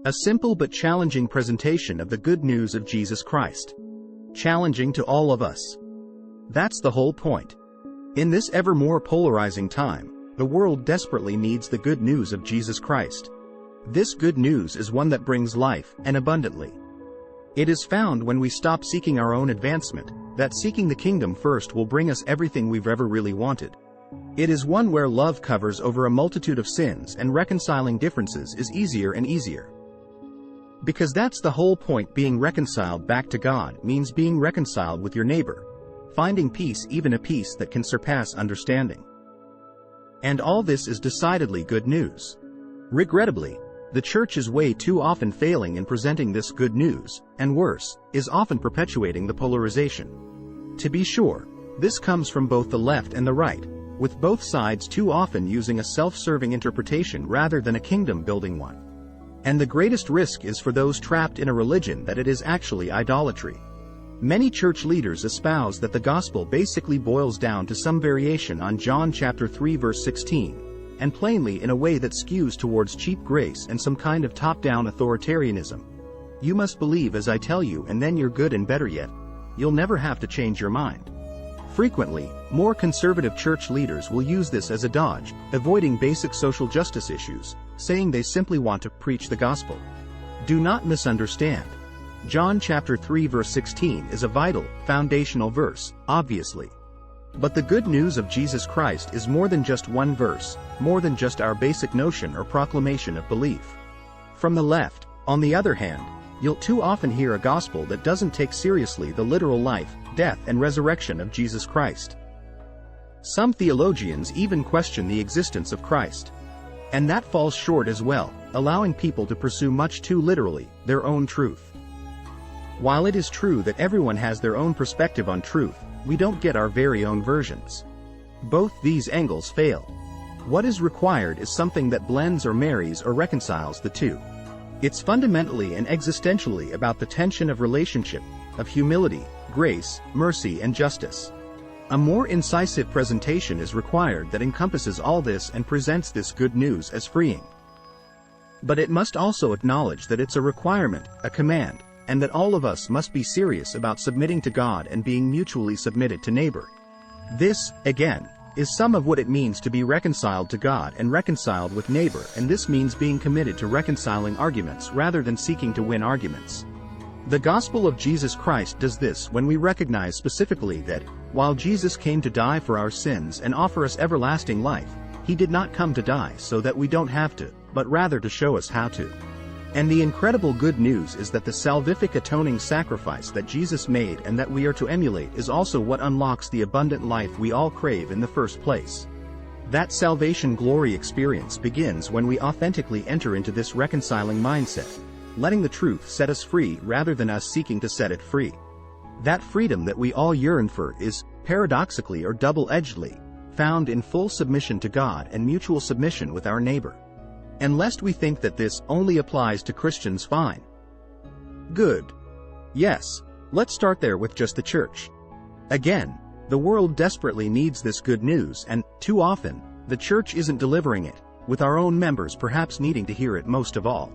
A simple but challenging presentation of the good news of Jesus Christ. Challenging to all of us. That's the whole point. In this ever more polarizing time, the world desperately needs the good news of Jesus Christ. This good news is one that brings life, and abundantly. It is found when we stop seeking our own advancement, that seeking the kingdom first will bring us everything we've ever really wanted. It is one where love covers over a multitude of sins and reconciling differences is easier and easier. Because that's the whole point. Being reconciled back to God means being reconciled with your neighbor, finding peace, even a peace that can surpass understanding. And all this is decidedly good news. Regrettably, the church is way too often failing in presenting this good news, and worse, is often perpetuating the polarization. To be sure, this comes from both the left and the right, with both sides too often using a self-serving interpretation rather than a kingdom-building one. And the greatest risk is for those trapped in a religion that it is actually idolatry. Many church leaders espouse that the gospel basically boils down to some variation on John chapter 3 verse 16, and plainly in a way that skews towards cheap grace and some kind of top-down authoritarianism. You must believe as I tell you, and then you're good, and better yet, you'll never have to change your mind. Frequently, more conservative church leaders will use this as a dodge, avoiding basic social justice issues, saying they simply want to preach the gospel. Do not misunderstand. John chapter 3 verse 16 is a vital, foundational verse, obviously. But the good news of Jesus Christ is more than just one verse, more than just our basic notion or proclamation of belief. From the left, on the other hand, you'll too often hear a gospel that doesn't take seriously the literal life, death, and resurrection of Jesus Christ. Some theologians even question the existence of Christ. And that falls short as well, allowing people to pursue much too literally their own truth. While it is true that everyone has their own perspective on truth, we don't get our very own versions. Both these angles fail. What is required is something that blends or marries or reconciles the two. It's fundamentally and existentially about the tension of relationship, of humility, grace, mercy, and justice. A more incisive presentation is required that encompasses all this and presents this good news as freeing. But it must also acknowledge that it's a requirement, a command, and that all of us must be serious about submitting to God and being mutually submitted to neighbor. This, again, is some of what it means to be reconciled to God and reconciled with neighbor, and this means being committed to reconciling arguments rather than seeking to win arguments. The gospel of Jesus Christ does this when we recognize specifically that, while Jesus came to die for our sins and offer us everlasting life, he did not come to die so that we don't have to, but rather to show us how to. And the incredible good news is that the salvific atoning sacrifice that Jesus made and that we are to emulate is also what unlocks the abundant life we all crave in the first place. That salvation glory experience begins when we authentically enter into this reconciling mindset, letting the truth set us free rather than us seeking to set it free. That freedom that we all yearn for is, paradoxically or double-edgedly, found in full submission to God and mutual submission with our neighbor. And lest we think that this only applies to Christians, fine. Good. Yes, let's start there with just the church. Again, the world desperately needs this good news, and, too often, the church isn't delivering it, with our own members perhaps needing to hear it most of all.